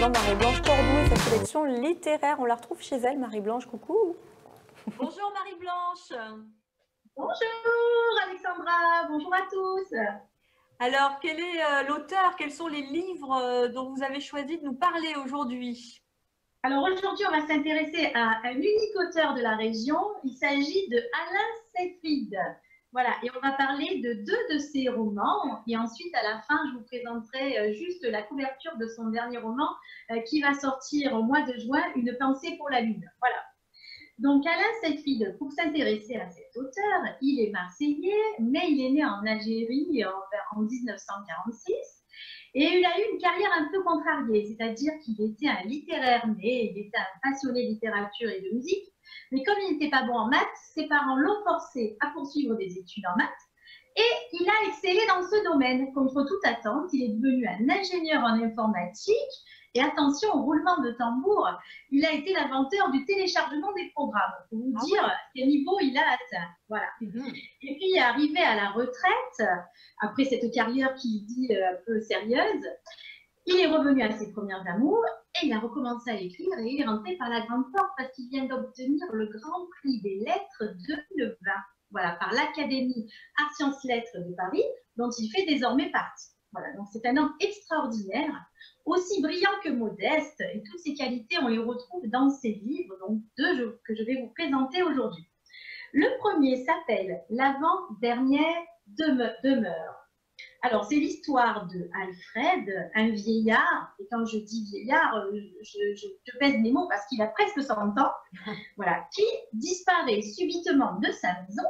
maintenant Marie-Blanche Cordoue et sa sélection littéraire. On la retrouve chez elle. Marie-Blanche, coucou. Bonjour Marie-Blanche. Bonjour Alexandra, bonjour à tous. Alors, quel est l'auteur? Quels sont les livres dont vous avez choisi de nous parler aujourd'hui? Alors aujourd'hui, on va s'intéresser à un unique auteur de la région. Il s'agit de Alain Seyfried. Voilà, et on va parler de deux de ses romans. Et ensuite, à la fin, je vous présenterai juste la couverture de son dernier roman qui va sortir au mois de juin, Une pensée pour la lune. Voilà. Donc Alain Seyfried, pour s'intéresser à cet auteur, il est marseillais, mais il est né en Algérie en 1946 et il a eu une carrière un peu contrariée, c'est-à-dire qu'il était un littéraire né, il était un passionné de littérature et de musique, mais comme il n'était pas bon en maths, ses parents l'ont forcé à poursuivre des études en maths et il a excellé dans ce domaine. Contre toute attente, il est devenu un ingénieur en informatique. Et attention au roulement de tambour, il a été l'inventeur du téléchargement des programmes, pour vous dire quel niveau il a atteint. Voilà. Et puis, arrivé à la retraite, après cette carrière qu'il dit un peu sérieuse, il est revenu à ses premiers amours et il a recommencé à écrire et il est rentré par la grande porte parce qu'il vient d'obtenir le Grand Prix des Lettres 2020, voilà, par l'Académie Arts Sciences Lettres de Paris, dont il fait désormais partie. Voilà, donc c'est un homme extraordinaire, aussi brillant que modeste, et toutes ces qualités, on les retrouve dans ses livres, donc deux que je vais vous présenter aujourd'hui. Le premier s'appelle L'avant-dernière demeure. Alors, c'est l'histoire de Alfred, un vieillard, et quand je dis vieillard, je pèse mes mots parce qu'il a presque 100 ans, voilà, qui disparaît subitement de sa maison.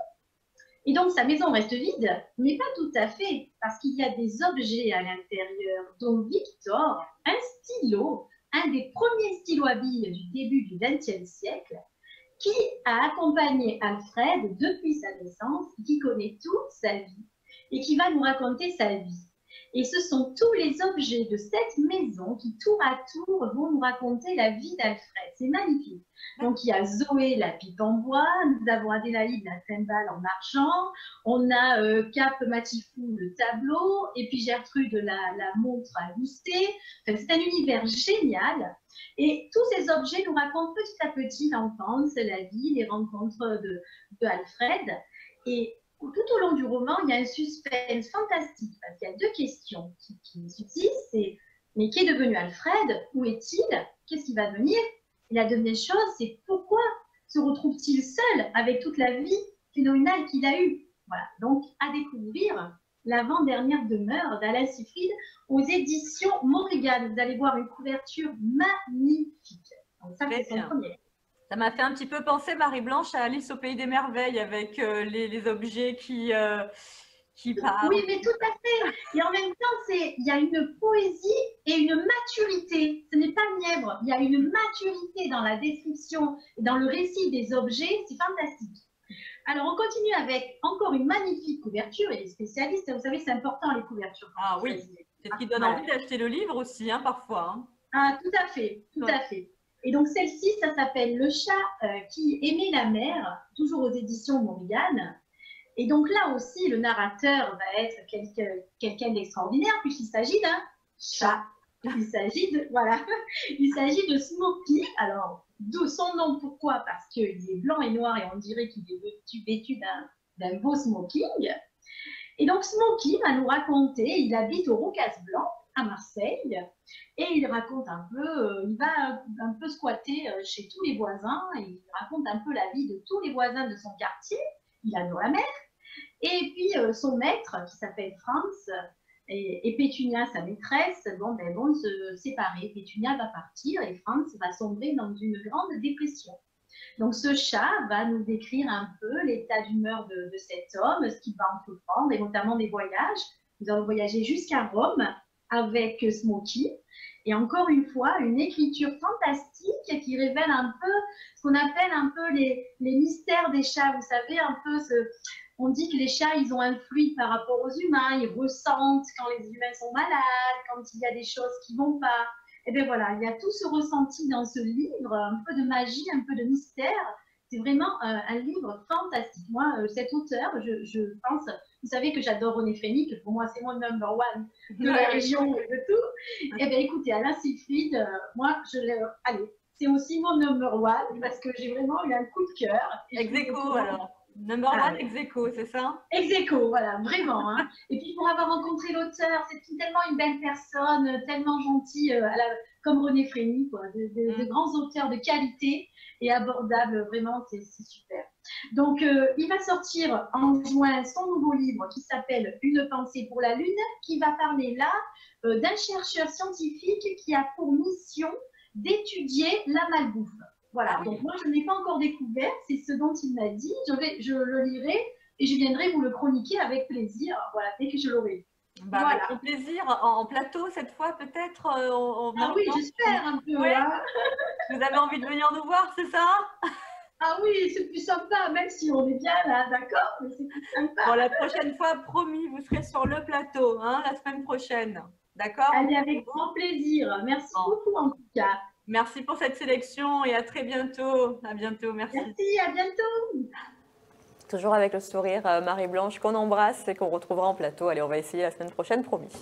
Et donc, sa maison reste vide, mais pas tout à fait, parce qu'il y a des objets à l'intérieur, dont Victor, un stylo, un des premiers stylos à billes du début du XXe siècle, qui a accompagné Alfred depuis sa naissance, qui connaît toute sa vie et qui va nous raconter sa vie. Et ce sont tous les objets de cette maison qui, tour à tour, vont nous raconter la vie d'Alfred. C'est magnifique. Donc, il y a Zoé, la pipe en bois, nous avons Adélaïde, la cymbale en argent, on a Cap Matifou, le tableau, et puis Gertrude, la montre à gousset. Enfin, c'est un univers génial. Et tous ces objets nous racontent petit à petit l'enfance, la vie, les rencontres de Alfred. Et tout au long du roman, il y a un suspense fantastique parce qu'il y a deux questions qui subsistent. C'est mais qu'est devenu Alfred? Où est-il? Qu'est-ce qui va devenir? Et la deuxième chose, c'est pourquoi se retrouve-t-il seul avec toute la vie phénoménale qu'il a eue? Voilà, donc à découvrir L'avant-dernière demeure d'Alain Seyfried aux éditions Morrigan. Vous allez voir une couverture magnifique. Donc ça, c'est son premier. Ça m'a fait un petit peu penser, Marie-Blanche, à Alice au Pays des Merveilles, avec les objets qui parlent. Oui, mais tout à fait. Et en même temps, il y a une poésie et une maturité. Ce n'est pas mièvre. Il y a une maturité dans la description et dans le récit des objets. C'est fantastique. Alors, on continue avec encore une magnifique couverture. Et les spécialistes, vous savez, c'est important, les couvertures. Ah oui, c'est ce qui donne envie d'acheter le livre aussi, hein, parfois. Hein. Ah, tout à fait, tout à fait. Et donc, celle-ci, ça s'appelle Le chat qui aimait la mer, toujours aux éditions Morrigan. Et donc là aussi, le narrateur va être quelqu'un d'extraordinaire puisqu'il s'agit d'un chat. Il s'agit de Smokey. Alors, d'où son nom, pourquoi? Parce qu'il est blanc et noir et on dirait qu'il est vêtu d'un beau smoking. Et donc, Smokey va nous raconter, il habite au Rocas Blanc, à Marseille, et il raconte un peu, il va un peu squatter chez tous les voisins, et il raconte un peu la vie de tous les voisins de son quartier. Il adore la mer. Et puis, son maître, qui s'appelle Franz, et Pétunia, sa maîtresse, vont se séparer. Pétunia va partir et Franz va sombrer dans une grande dépression. Donc, ce chat va nous décrire un peu l'état d'humeur de cet homme, ce qu'il va entreprendre, et notamment des voyages. Nous allons voyager jusqu'à Rome avec Smokey. Et encore une fois, une écriture fantastique qui révèle un peu ce qu'on appelle un peu les mystères des chats. Vous savez, un peu on dit que les chats, ils ont un fluide par rapport aux humains, ils ressentent quand les humains sont malades, quand il y a des choses qui ne vont pas. Et bien voilà, il y a tout ce ressenti dans ce livre, un peu de magie, un peu de mystère. C'est vraiment un livre fantastique. Moi, cet auteur, je pense, vous savez que j'adore René Frénic, pour moi c'est mon number one de la région et de tout. Eh bien écoutez, Alain Seyfried, moi je l'ai, allez, c'est aussi mon number one parce que j'ai vraiment eu un coup de cœur. Ex aequo alors. Number one ex aequo, c'est ça? Ex aequo, voilà, vraiment. Hein. Et puis pour avoir rencontré l'auteur, c'est tellement une belle personne, tellement gentil, comme René Frény, quoi, de grands auteurs de qualité et abordables, vraiment, c'est super. Donc, il va sortir en juin son nouveau livre qui s'appelle Une pensée pour la Lune, qui va parler là d'un chercheur scientifique qui a pour mission d'étudier la malbouffe. Voilà, donc moi je ne l'ai pas encore découvert, c'est ce dont il m'a dit, je le lirai et je viendrai vous le chroniquer avec plaisir, voilà, dès que je l'aurai. Bah, voilà. Avec plaisir, en plateau cette fois peut-être Ah oui, j'espère un peu. Ouais. Hein. Vous avez envie de venir nous voir, c'est ça? Ah oui, c'est plus sympa, même si on est bien là, d'accord, mais c'est plus sympa. Bon, la prochaine fois, promis, vous serez sur le plateau, hein, la semaine prochaine, d'accord? Allez, avec grand plaisir, merci beaucoup en tout cas. Merci pour cette sélection et à très bientôt. À bientôt, merci. Merci, à bientôt. Toujours avec le sourire, Marie-Blanche, qu'on embrasse et qu'on retrouvera en plateau. Allez, on va essayer la semaine prochaine, promis.